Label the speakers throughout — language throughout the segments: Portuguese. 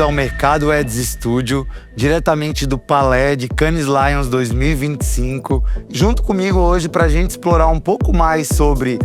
Speaker 1: ao Mercado Ads Studio, diretamente do Palais de Cannes Lions 2025. Junto comigo hoje para a gente explorar um pouco mais sobre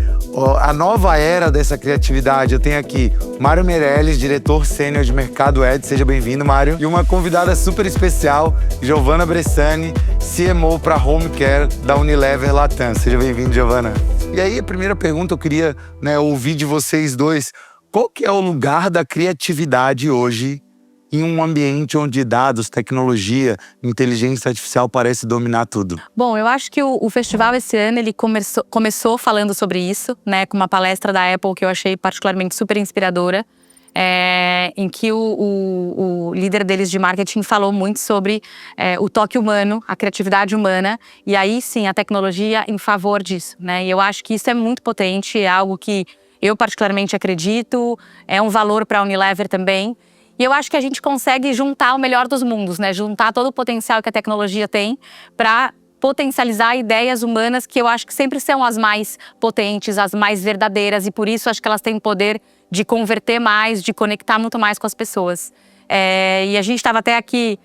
Speaker 1: a nova era dessa criatividade. Eu tenho aqui Mário Meirelles, diretor sênior de Mercado Ads. Seja bem-vindo, Mário. E uma convidada super especial, Giovanna Bressani, CMO para Home Care da Unilever Latam. Seja bem-vindo, Giovanna. E aí, a primeira pergunta eu queria ouvir de vocês dois. Qual que é o lugar da criatividade hoje em um ambiente onde dados, tecnologia, inteligência artificial parece dominar tudo?
Speaker 2: Bom, eu acho que o festival esse ano ele começou falando sobre isso, né, com uma palestra da Apple que eu achei particularmente super inspiradora, em que o líder deles de marketing falou muito sobre o toque humano, a criatividade humana, e aí sim a tecnologia em favor disso, né? E eu acho que isso é muito potente, é algo que eu particularmente acredito, é um valor para a Unilever também. E eu acho que a gente consegue juntar o melhor dos mundos, né? Juntar todo o potencial que a tecnologia tem para potencializar ideias humanas que eu acho que sempre são as mais potentes, as mais verdadeiras, e por isso acho que elas têm poder de converter mais, de conectar muito mais com as pessoas. E a gente estava até aqui,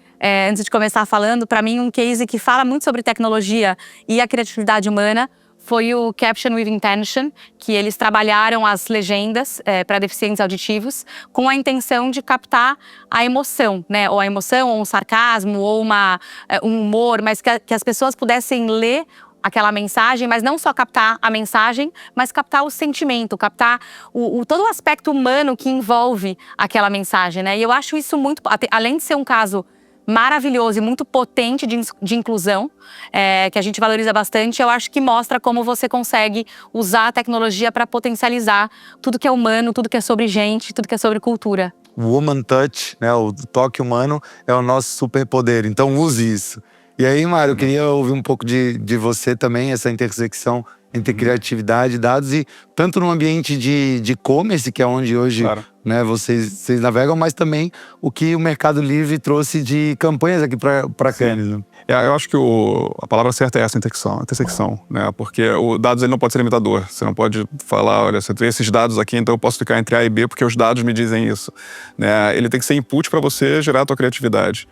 Speaker 2: antes de começar falando, para mim um case que fala muito sobre tecnologia e a criatividade humana foi o Caption with Intention, que eles trabalharam as legendas para deficientes auditivos com a intenção de captar a emoção, né? Ou a emoção, ou um sarcasmo, ou um humor, mas que as pessoas pudessem ler aquela mensagem, mas não só captar a mensagem, mas captar o sentimento, captar todo o aspecto humano que envolve aquela mensagem, né? E eu acho isso muito, além de ser um caso maravilhoso e muito potente de inclusão, que a gente valoriza bastante, eu acho que mostra como você consegue usar a tecnologia para potencializar tudo que é humano, tudo que é sobre gente, tudo que é sobre cultura.
Speaker 1: O Woman Touch, né, o toque humano, é o nosso superpoder, então use isso. E aí, Mário, eu queria ouvir um pouco de você também, essa intersecção entre criatividade e dados, e tanto no ambiente de e-commerce, que é onde hoje né, vocês navegam, mas também o que o Mercado Livre trouxe de campanhas aqui para Cannes. Né?
Speaker 3: Eu acho que a palavra certa é essa, intersecção, né? Porque o dados ele não pode ser limitador. Você não pode falar, olha, você tem esses dados aqui, então eu posso ficar entre A e B porque os dados me dizem isso. Né? Ele tem que ser input para você gerar a tua criatividade.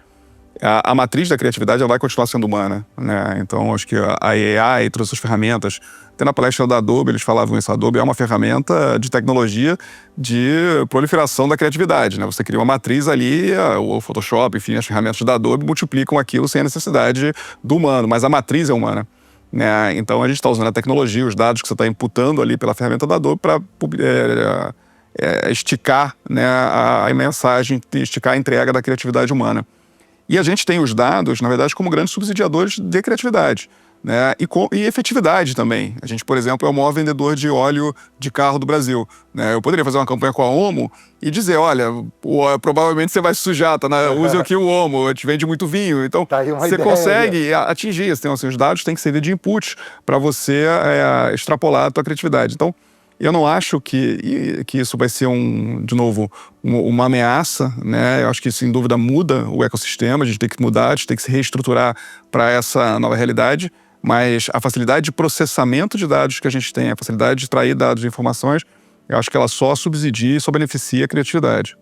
Speaker 3: A matriz da criatividade ela vai continuar sendo humana, né? Então, acho que a AI trouxe as ferramentas. Até na palestra da Adobe, eles falavam isso. A Adobe é uma ferramenta de tecnologia de proliferação da criatividade, né? Você cria uma matriz ali, o Photoshop, enfim, as ferramentas da Adobe multiplicam aquilo sem a necessidade do humano, mas a matriz é humana, né? Então, a gente está usando a tecnologia, os dados que você está imputando ali pela ferramenta da Adobe para esticar, né, a mensagem, esticar a entrega da criatividade humana. E a gente tem os dados, na verdade, como grandes subsidiadores de criatividade, né? E efetividade também. A gente, por exemplo, é o maior vendedor de óleo de carro do Brasil, né? Eu poderia fazer uma campanha com a Omo e dizer, olha, provavelmente você vai se sujar, use aqui o Omo, a gente vende muito vinho. Então, você consegue atingir. Então, assim, os dados têm que servir de input para você extrapolar a tua criatividade. Então, eu não acho que isso vai ser, de novo, uma ameaça, né? Eu acho que isso, sem dúvida, muda o ecossistema, a gente tem que mudar, a gente tem que se reestruturar para essa nova realidade, mas a facilidade de processamento de dados que a gente tem, a facilidade de extrair dados e informações, eu acho que ela só subsidia e só beneficia a criatividade.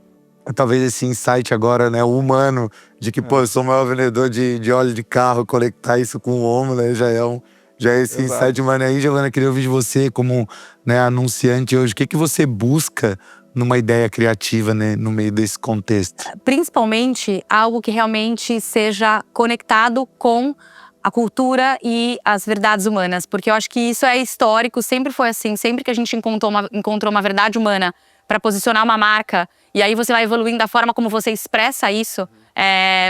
Speaker 1: Talvez esse insight agora, né, o humano, de que, eu sou o maior vendedor de óleo de carro, conectar isso com o Omo, né, já é esse insight, mano. Aí, Giovanna, queria ouvir de você como, né, anunciante hoje. O que você busca numa ideia criativa, né, no meio desse contexto?
Speaker 2: Principalmente algo que realmente seja conectado com a cultura e as verdades humanas. Porque eu acho que isso é histórico, sempre foi assim. Sempre que a gente encontrou uma verdade humana para posicionar uma marca, e aí você vai evoluindo da forma como você expressa isso,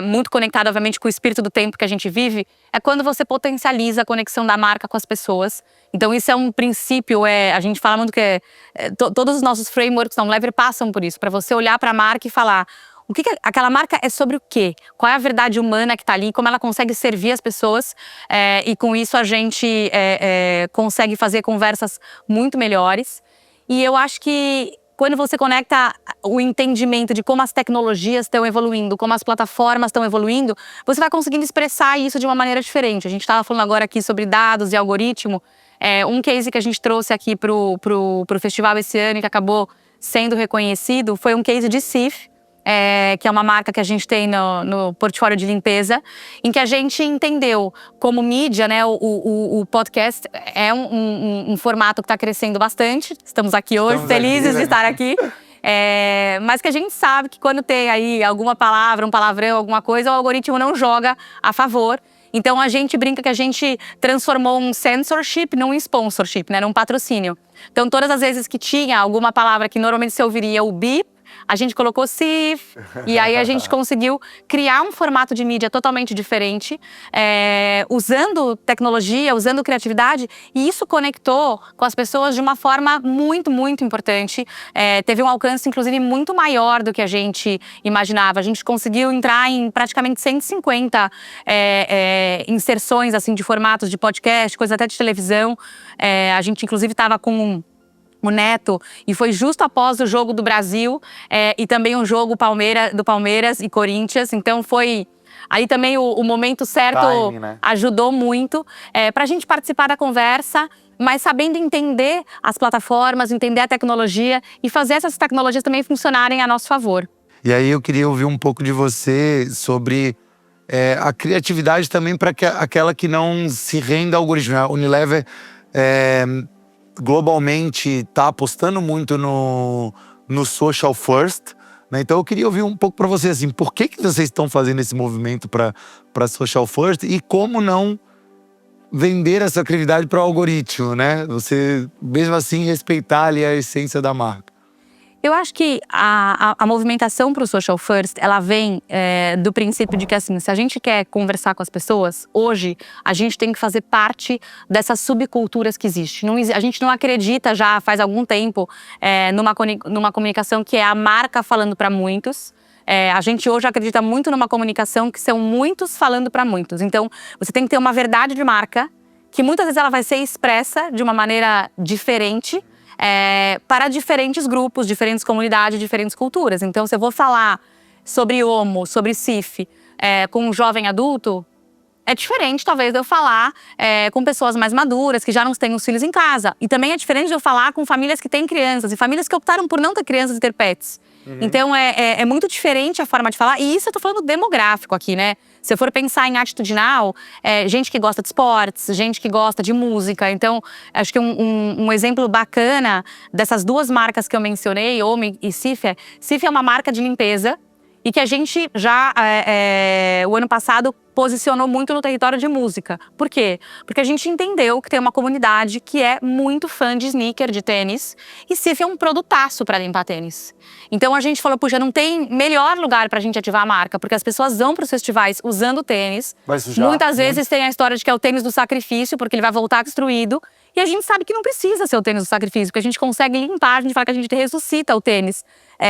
Speaker 2: muito conectado, obviamente, com o espírito do tempo que a gente vive, é quando você potencializa a conexão da marca com as pessoas. Então isso é um princípio, a gente fala muito que todos os nossos frameworks da Unilever passam por isso, para você olhar para a marca e falar o que aquela marca é sobre o quê? Qual é a verdade humana que está ali, como ela consegue servir as pessoas, e com isso a gente consegue fazer conversas muito melhores. E eu acho que quando você conecta o entendimento de como as tecnologias estão evoluindo, como as plataformas estão evoluindo, você vai conseguindo expressar isso de uma maneira diferente. A gente estava falando agora aqui sobre dados e algoritmo. Um case que a gente trouxe aqui pro festival esse ano e que acabou sendo reconhecido foi um case de CIF, que é uma marca que a gente tem no portfólio de limpeza, em que a gente entendeu como mídia, né, o podcast é um formato que está crescendo bastante. Estamos aqui hoje, felizes de estar aqui. Mas que a gente sabe que quando tem aí alguma palavra, um palavrão, alguma coisa, o algoritmo não joga a favor. Então a gente brinca que a gente transformou um censorship num sponsorship, né, num patrocínio. Então todas as vezes que tinha alguma palavra que normalmente você ouviria o beep, a gente colocou SIF, e aí a gente conseguiu criar um formato de mídia totalmente diferente, usando tecnologia, usando criatividade, e isso conectou com as pessoas de uma forma muito, muito importante. Teve um alcance, inclusive, muito maior do que a gente imaginava. A gente conseguiu entrar em praticamente 150 inserções assim, de formatos de podcast, coisa até de televisão. A gente, inclusive, estava com o Neto, e foi justo após o jogo do Brasil e também um jogo do Palmeiras e Corinthians, então foi aí também o momento certo. Time, né? Ajudou muito para a gente participar da conversa, mas sabendo entender as plataformas, entender a tecnologia e fazer essas tecnologias também funcionarem a nosso favor.
Speaker 1: E aí eu queria ouvir um pouco de você sobre a criatividade também para aquela que não se renda ao algoritmo. A Unilever globalmente está apostando muito no social first, né? Então eu queria ouvir um pouco para você, assim, por que vocês estão fazendo esse movimento para social first e como não vender essa criatividade para o algoritmo, né? Você, mesmo assim, respeitar ali a essência da marca.
Speaker 2: Eu acho que a movimentação para o social first, ela vem do princípio de que, assim, se a gente quer conversar com as pessoas, hoje a gente tem que fazer parte dessas subculturas que existem. A gente não acredita já faz algum tempo numa comunicação que é a marca falando para muitos. A gente hoje acredita muito numa comunicação que são muitos falando para muitos. Então, você tem que ter uma verdade de marca, que muitas vezes ela vai ser expressa de uma maneira diferente, para diferentes grupos, diferentes comunidades, diferentes culturas. Então, se eu vou falar sobre homo, sobre CIF, com um jovem adulto, é diferente, talvez, de eu falar com pessoas mais maduras, que já não têm os filhos em casa. E também é diferente de eu falar com famílias que têm crianças e famílias que optaram por não ter crianças e ter pets. Então, é muito diferente a forma de falar. E isso eu tô falando demográfico aqui, né? Se eu for pensar em atitudinal, gente que gosta de esportes, gente que gosta de música. Então, acho que um exemplo bacana dessas duas marcas que eu mencionei, Omo e Cif é uma marca de limpeza e que a gente já, o ano passado, posicionou muito no território de música. Por quê? Porque a gente entendeu que tem uma comunidade que é muito fã de sneaker, de tênis, e Cif é um produtaço para limpar tênis. Então a gente falou, puxa, não tem melhor lugar pra gente ativar a marca, porque as pessoas vão pros festivais usando tênis. Muitas vezes tem a história de que é o tênis do sacrifício, porque ele vai voltar destruído. E a gente sabe que não precisa ser o tênis do sacrifício, porque a gente consegue limpar, a gente fala que a gente ressuscita o tênis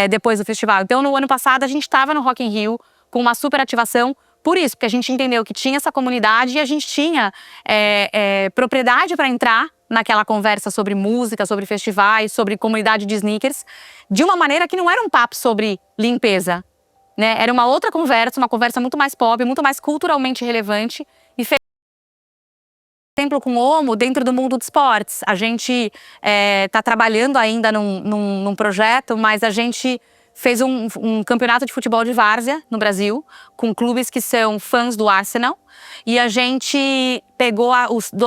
Speaker 2: depois do festival. Então no ano passado a gente estava no Rock in Rio com uma super ativação, por isso, porque a gente entendeu que tinha essa comunidade e a gente tinha propriedade para entrar naquela conversa sobre música, sobre festivais, sobre comunidade de sneakers, de uma maneira que não era um papo sobre limpeza, né? Era uma outra conversa, uma conversa muito mais pop, muito mais culturalmente relevante. E fez exemplo com o Omo dentro do mundo dos esportes. A gente está trabalhando ainda num projeto, mas a gente fez um campeonato de futebol de várzea no Brasil, com clubes que são fãs do Arsenal. E a gente pegou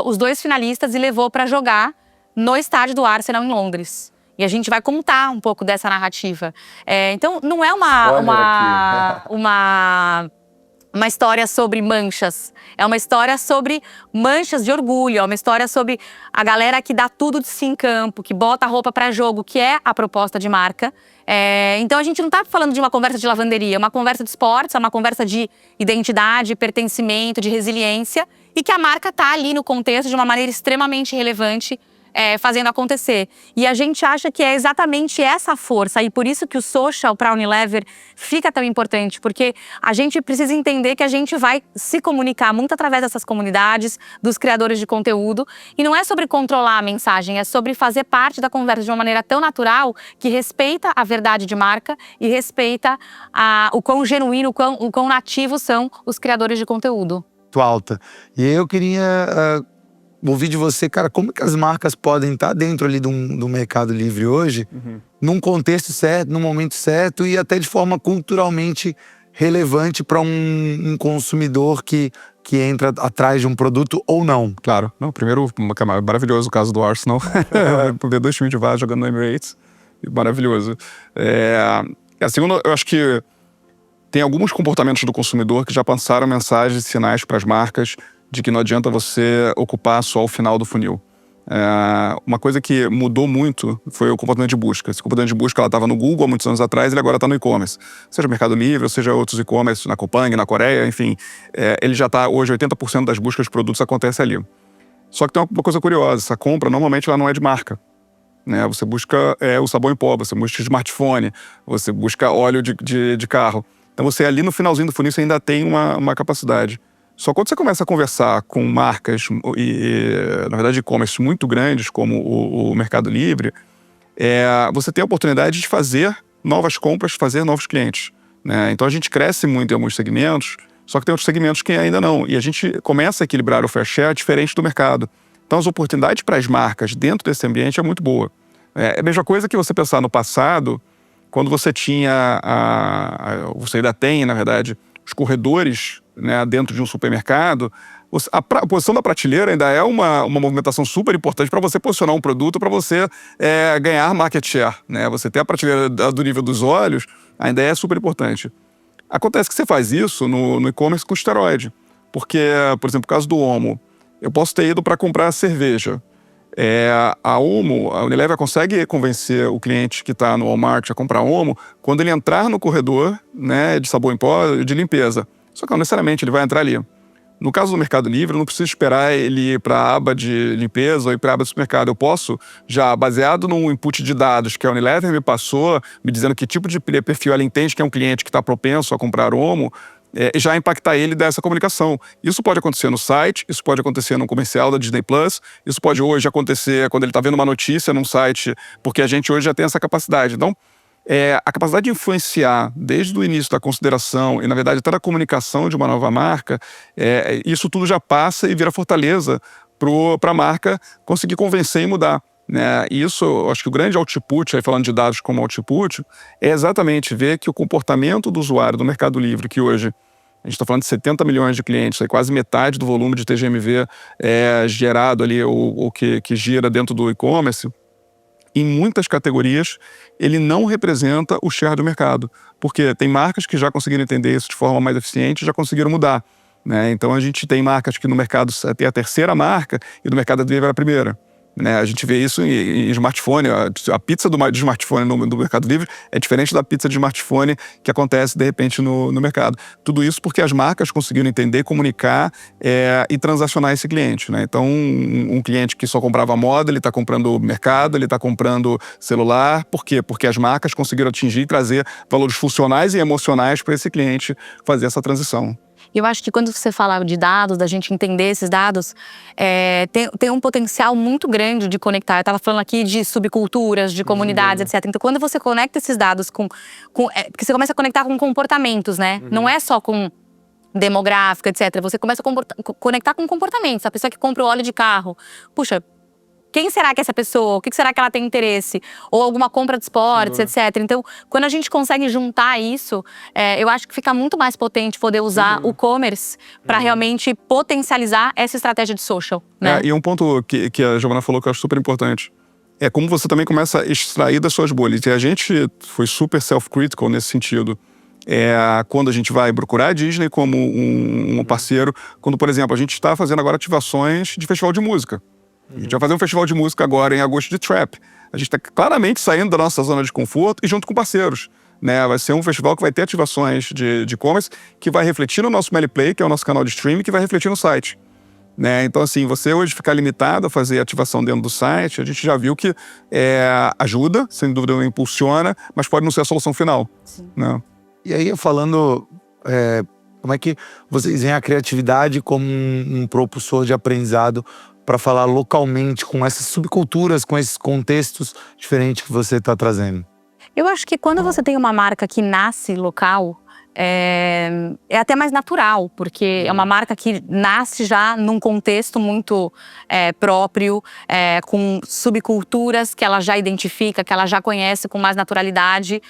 Speaker 2: os dois finalistas e levou para jogar no estádio do Arsenal em Londres. E a gente vai contar um pouco dessa narrativa. Então, não é uma história sobre manchas. É uma história sobre manchas de orgulho. É uma história sobre a galera que dá tudo de si em campo, que bota a roupa para jogo, que é a proposta de marca. Então a gente não está falando de uma conversa de lavanderia, é uma conversa de esportes, é uma conversa de identidade, pertencimento, de resiliência, e que a marca está ali no contexto de uma maneira extremamente relevante, fazendo acontecer. E a gente acha que é exatamente essa força, e por isso que o social para a Unilever fica tão importante, porque a gente precisa entender que a gente vai se comunicar muito através dessas comunidades, dos criadores de conteúdo, e não é sobre controlar a mensagem, é sobre fazer parte da conversa de uma maneira tão natural que respeita a verdade de marca e respeita o quão genuíno, o quão nativos são os criadores de conteúdo.
Speaker 1: Alta. E eu queria ouvir de você, cara, como que as marcas podem estar dentro ali do Mercado Livre hoje, num contexto certo, num momento certo e até de forma culturalmente relevante para um consumidor que entra atrás de um produto ou não.
Speaker 3: Claro. Não, primeiro, maravilhoso o caso do Arsenal. Ver 2 times de várzea jogando no Emirates. Maravilhoso. A segunda, eu acho que tem alguns comportamentos do consumidor que já passaram mensagens e sinais para as marcas de que não adianta você ocupar só o final do funil. Uma coisa que mudou muito foi o comportamento de busca. Esse comportamento de busca estava no Google há muitos anos atrás, ele agora está no e-commerce. Seja Mercado Livre, ou seja outros e-commerce, na Coupang, na Coreia, enfim. Ele já está, hoje, 80% das buscas de produtos acontece ali. Só que tem uma coisa curiosa, essa compra normalmente ela não é de marca. Né? Você busca o sabão em pó, você busca smartphone, você busca óleo de carro. Então você ali no finalzinho do funil você ainda tem uma capacidade. Só quando você começa a conversar com marcas na verdade, e-commerce muito grandes, como o Mercado Livre, você tem a oportunidade de fazer novas compras, fazer novos clientes. Né? Então a gente cresce muito em alguns segmentos, só que tem outros segmentos que ainda não. E a gente começa a equilibrar o fair share diferente do mercado. Então as oportunidades para as marcas dentro desse ambiente é muito boa. É a mesma coisa que você pensar no passado, quando você tinha, você ainda tem, na verdade, os corredores, né, dentro de um supermercado, a posição da prateleira ainda é uma movimentação super importante para você posicionar um produto, para você ganhar market share. Né? Você ter a prateleira do nível dos olhos ainda é super importante. Acontece que você faz isso no e-commerce com esteroide. Porque, por exemplo, no caso do Omo, eu posso ter ido para comprar cerveja. A Omo, a Unilever consegue convencer o cliente que está no Walmart a comprar Omo quando ele entrar no corredor, né, de sabão em pó, de limpeza. Só que não necessariamente ele vai entrar ali. No caso do Mercado Livre, eu não preciso esperar ele ir para a aba de limpeza ou ir para a aba do supermercado. Eu posso, já baseado no input de dados que a Unilever me passou, me dizendo que tipo de perfil ela entende que é um cliente que está propenso a comprar Omo, já impactar ele dessa comunicação. Isso pode acontecer no site, isso pode acontecer no comercial da Disney+, isso pode hoje acontecer quando ele está vendo uma notícia num site, porque a gente hoje já tem essa capacidade. Então, a capacidade de influenciar desde o início da consideração e, na verdade, até da comunicação de uma nova marca, isso tudo já passa e vira fortaleza para a marca conseguir convencer e mudar. Né? E isso, eu acho que o grande output, aí falando de dados como output, é exatamente ver que o comportamento do usuário do Mercado Livre, que hoje a gente está falando de 70 milhões de clientes, aí quase metade do volume de TGMV gerado ali, ou que gira dentro do e-commerce, em muitas categorias, ele não representa o share do mercado. Porque tem marcas que já conseguiram entender isso de forma mais eficiente e já conseguiram mudar. Né? Então a gente tem marcas que no mercado tem a terceira marca e no Mercado Livre é a primeira. Né? A gente vê isso em smartphone. A pizza de smartphone no Mercado Livre é diferente da pizza de smartphone que acontece, de repente, no mercado. Tudo isso porque as marcas conseguiram entender, comunicar e transacionar esse cliente. Né? Então, um cliente que só comprava moda, ele está comprando mercado, ele está comprando celular. Por quê? Porque as marcas conseguiram atingir e trazer valores funcionais e emocionais para esse cliente fazer essa transição.
Speaker 2: Eu acho que quando você fala de dados, da gente entender esses dados, tem um potencial muito grande de conectar. Eu estava falando aqui de subculturas, de comunidades, etc. Então, quando você conecta esses dados porque você começa a conectar com comportamentos, né? Não é só com demográfico, etc. Você começa a conectar com comportamentos. A pessoa que compra o óleo de carro, puxa, quem será que é essa pessoa? O que será que ela tem interesse? Ou alguma compra de esportes, etc. Então, quando a gente consegue juntar isso, eu acho que fica muito mais potente poder usar o commerce para realmente potencializar essa estratégia de social. Né?
Speaker 3: E um ponto que a Giovana falou que eu acho super importante. É como você também começa a extrair das suas bolhas. E a gente foi super self-critical nesse sentido. Quando a gente vai procurar a Disney como um parceiro, quando, por exemplo, a gente está fazendo agora ativações de festival de música. A gente vai fazer um festival de música agora em agosto de Trap. A gente está claramente saindo da nossa zona de conforto e junto com parceiros. Né? Vai ser um festival que vai ter ativações de e-commerce que vai refletir no nosso Meliplay, que é o nosso canal de streaming, que vai refletir no site. Né? Então, assim, você hoje ficar limitado a fazer ativação dentro do site, a gente já viu que ajuda, sem dúvida impulsiona, mas pode não ser a solução final. Né?
Speaker 1: E aí, falando, como é que vocês veem a criatividade como um propulsor de aprendizado para falar localmente com essas subculturas, com esses contextos diferentes que você está trazendo?
Speaker 2: Eu acho que quando você tem uma marca que nasce local, é até mais natural, porque é uma marca que nasce já num contexto muito próprio, com subculturas que ela já identifica, que ela já conhece com mais naturalidade.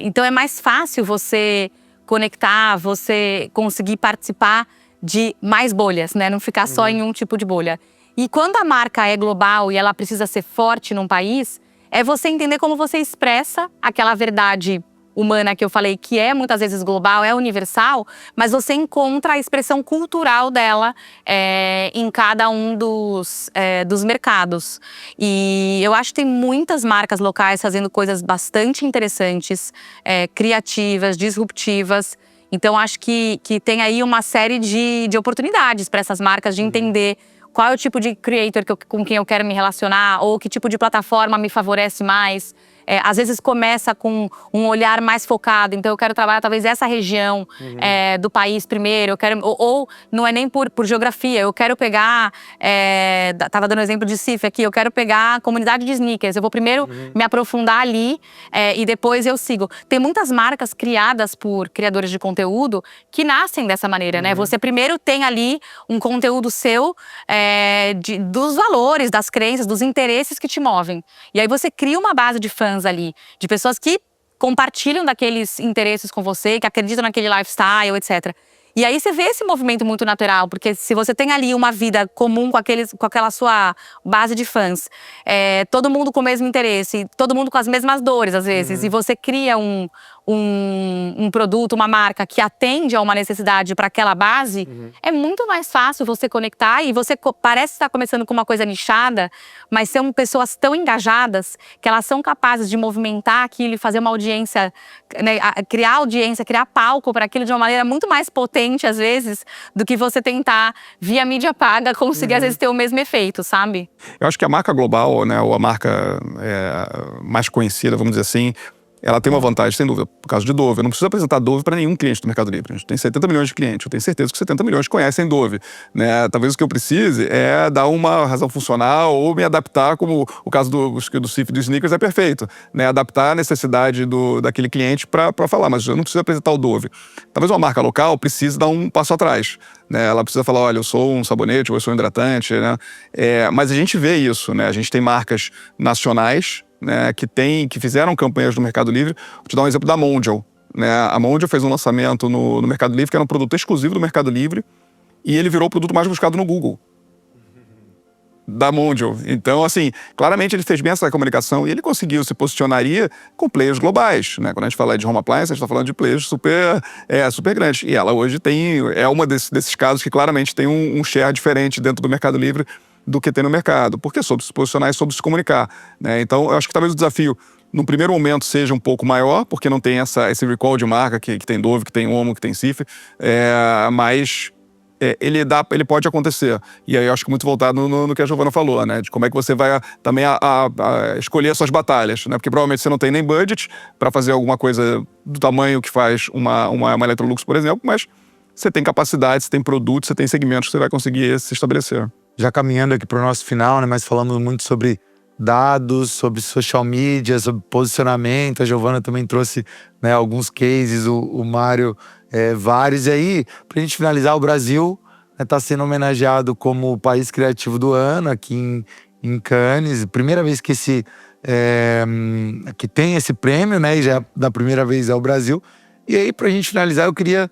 Speaker 2: Então é mais fácil você conectar, você conseguir participar de mais bolhas, né? Não ficar só em um tipo de bolha. E quando a marca é global e ela precisa ser forte num país, é você entender como você expressa aquela verdade humana que eu falei, que é muitas vezes global, é universal, mas você encontra a expressão cultural dela em cada um dos mercados. E eu acho que tem muitas marcas locais fazendo coisas bastante interessantes, criativas, disruptivas. Então acho que tem aí uma série de oportunidades para essas marcas de entender qual é o tipo de creator com quem eu quero me relacionar, ou que tipo de plataforma me favorece mais. Às vezes começa com um olhar mais focado, então eu quero trabalhar talvez essa região do país primeiro, ou não é nem por geografia, eu quero pegar, tava dando exemplo de CIF aqui, eu quero pegar a comunidade de sneakers, eu vou primeiro me aprofundar ali e depois eu sigo. Tem muitas marcas criadas por criadores de conteúdo que nascem dessa maneira, né? Você primeiro tem ali um conteúdo seu, dos valores, das crenças, dos interesses que te movem. E aí você cria uma base de fãs ali, de pessoas que compartilham daqueles interesses com você, que acreditam naquele lifestyle, etc. E aí você vê esse movimento muito natural, porque se você tem ali uma vida comum com aquela sua base de fãs, todo mundo com o mesmo interesse, todo mundo com as mesmas dores às vezes, e você cria um produto, uma marca que atende a uma necessidade para aquela base, é muito mais fácil você conectar e você parece estar começando com uma coisa nichada, mas são pessoas tão engajadas que elas são capazes de movimentar aquilo e fazer uma audiência, né, criar audiência, criar palco para aquilo de uma maneira muito mais potente às vezes do que você tentar via mídia paga conseguir às vezes ter o mesmo efeito, sabe?
Speaker 3: Eu acho que a marca global, né, ou a marca mais conhecida, vamos dizer assim, ela tem uma vantagem, sem dúvida, por causa de Dove. Eu não preciso apresentar Dove para nenhum cliente do Mercado Livre. A gente tem 70 milhões de clientes. Eu tenho certeza que 70 milhões conhecem Dove, né? Talvez o que eu precise é dar uma razão funcional ou me adaptar, como o caso do CIF dos sneakers é perfeito, né? Adaptar a necessidade daquele cliente para falar, mas eu não preciso apresentar o Dove. Talvez uma marca local precise dar um passo atrás, né? Ela precisa falar, olha, eu sou um sabonete, ou eu sou um hidratante, né? Mas a gente vê isso, né? A gente tem marcas nacionais, né, que fizeram campanhas no Mercado Livre. Vou te dar um exemplo da Mondial, né? A Mondial fez um lançamento no Mercado Livre, que era um produto exclusivo do Mercado Livre, e ele virou o produto mais buscado no Google. Da Mondial. Então, assim, claramente ele fez bem essa comunicação e ele conseguiu se posicionaria com players globais, né? Quando a gente fala de home appliance, a gente está falando de players super grandes. E ela hoje é uma desses casos que claramente tem um share diferente dentro do Mercado Livre do que tem no mercado, porque soube se posicionar e soube se comunicar, né? Então, eu acho que talvez o desafio, no primeiro momento, seja um pouco maior, porque não tem esse recall de marca que tem Dove, que tem Omo, que tem Cif, mas ele pode acontecer. E aí eu acho que muito voltado no que a Giovana falou, né? De como é que você vai também a escolher as suas batalhas, né? Porque provavelmente você não tem nem budget para fazer alguma coisa do tamanho que faz uma Electrolux, por exemplo, mas você tem capacidade, você tem produtos, você tem segmentos que você vai conseguir se estabelecer.
Speaker 1: Já caminhando aqui para o nosso final, né? Mas falando muito sobre dados, sobre social media, sobre posicionamento. A Giovana também trouxe, né, alguns cases, o Mário vários. E aí, para a gente finalizar, o Brasil está sendo homenageado como o país criativo do ano aqui em Cannes. Primeira vez que que tem esse prêmio, né? E já da primeira vez é o Brasil. E aí, para a gente finalizar, eu queria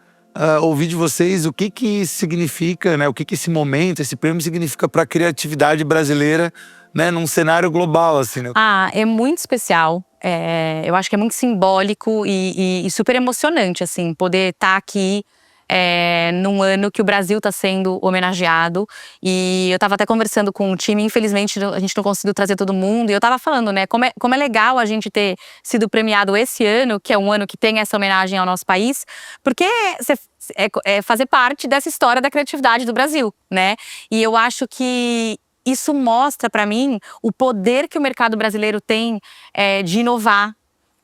Speaker 1: ouvir de vocês o que significa, né? O que esse momento, esse prêmio significa para a criatividade brasileira, né? Num cenário global, assim, né?
Speaker 2: É muito especial. Eu acho que é muito simbólico e super emocionante, assim, poder estar aqui num ano que o Brasil está sendo homenageado. E eu estava até conversando com o time, infelizmente a gente não conseguiu trazer todo mundo. E eu estava falando, né, como é legal a gente ter sido premiado esse ano, que é um ano que tem essa homenagem ao nosso país, porque fazer parte dessa história da criatividade do Brasil, né? E eu acho que isso mostra para mim o poder que o mercado brasileiro tem de inovar,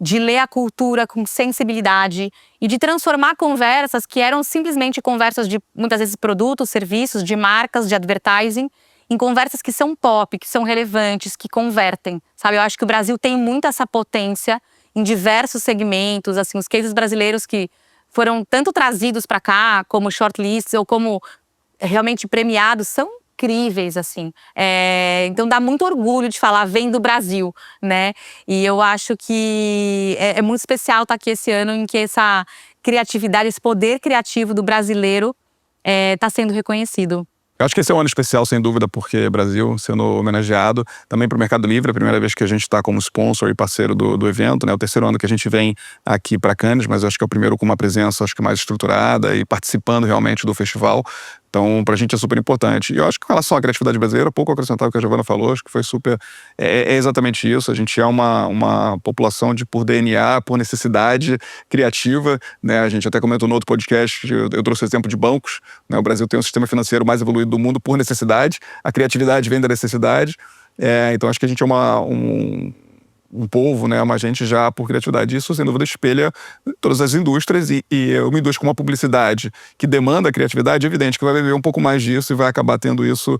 Speaker 2: de ler a cultura com sensibilidade e de transformar conversas que eram simplesmente conversas de, muitas vezes, produtos, serviços, de marcas, de advertising, em conversas que são pop, que são relevantes, que convertem, sabe? Eu acho que o Brasil tem muito essa potência em diversos segmentos, assim, os cases brasileiros que foram tanto trazidos para cá, como shortlists ou como realmente premiados, são incríveis, assim. Então dá muito orgulho de falar, vem do Brasil, né? E eu acho que é muito especial estar aqui esse ano em que essa criatividade, esse poder criativo do brasileiro está sendo reconhecido.
Speaker 3: Eu acho que esse é um ano especial, sem dúvida, porque Brasil sendo homenageado. Também para o Mercado Livre, a primeira vez que a gente está como sponsor e parceiro do evento, né? O terceiro ano que a gente vem aqui para Cannes, mas eu acho que é o primeiro com uma presença, acho que mais estruturada e participando realmente do festival. Então, pra gente é super importante. E eu acho que com relação à criatividade brasileira, pouco acrescentar o que a Giovana falou, acho que foi super... É exatamente isso, a gente é uma população por DNA, por necessidade criativa, né? A gente até comentou no outro podcast, eu trouxe o exemplo de bancos, né? O Brasil tem o sistema financeiro mais evoluído do mundo por necessidade, a criatividade vem da necessidade, então acho que a gente é um povo, né, uma gente já por criatividade. Isso, sem dúvida, espelha todas as indústrias e uma indústria como a publicidade, que demanda a criatividade, é evidente que vai beber um pouco mais disso e vai acabar tendo isso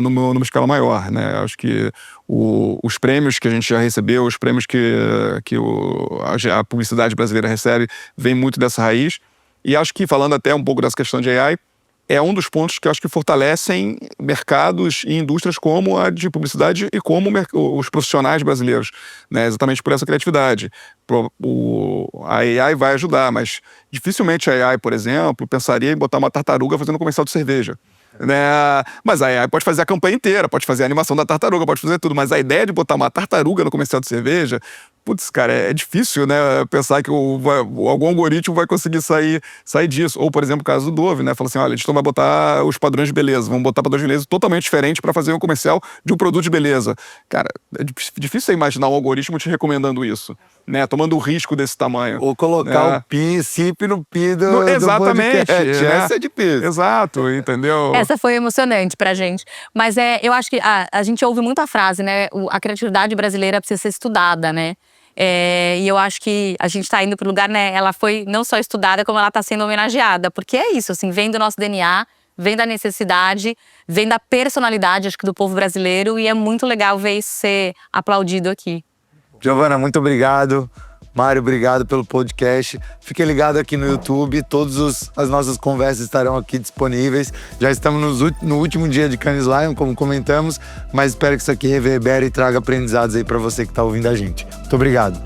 Speaker 3: numa escala maior, né? Acho que os prêmios que a gente já recebeu, os prêmios que a publicidade brasileira recebe, vem muito dessa raiz. E acho que, falando até um pouco dessa questão de AI, é um dos pontos que eu acho que fortalecem mercados e indústrias como a de publicidade e como os profissionais brasileiros, né? Exatamente por essa criatividade. A AI vai ajudar, mas dificilmente a AI, por exemplo, pensaria em botar uma tartaruga fazendo um comercial de cerveja, né? Mas a AI pode fazer a campanha inteira, pode fazer a animação da tartaruga, pode fazer tudo, mas a ideia de botar uma tartaruga no comercial de cerveja, putz, cara, é difícil, né? Pensar que algum algoritmo vai conseguir sair disso. Ou, por exemplo, o caso do Dove, né? Fala assim, olha, a gente não vai botar os padrões de beleza, vamos botar padrões de beleza totalmente diferentes para fazer um comercial de um produto de beleza. Cara, é difícil você imaginar um algoritmo te recomendando isso, né? Tomando o risco desse tamanho.
Speaker 1: Ou colocar o CIP no PI do
Speaker 3: exatamente,
Speaker 1: podcast.
Speaker 3: né?
Speaker 1: Essa é difícil.
Speaker 3: Exato, entendeu?
Speaker 2: Essa foi emocionante pra gente. Mas eu acho que a gente ouve muito a frase, né? A criatividade brasileira precisa ser estudada, né? E eu acho que a gente tá indo pro lugar, né? Ela foi não só estudada, como ela tá sendo homenageada. Porque é isso, assim, vem do nosso DNA, vem da necessidade, vem da personalidade, acho que, do povo brasileiro. E é muito legal ver isso ser aplaudido aqui.
Speaker 1: Giovana, muito obrigado. Mário, obrigado pelo podcast. Fique ligado aqui no YouTube, as nossas conversas estarão aqui disponíveis. Já estamos no último dia de Cannes Lions, como comentamos, mas espero que isso aqui reverbere e traga aprendizados aí para você que está ouvindo a gente. Muito obrigado.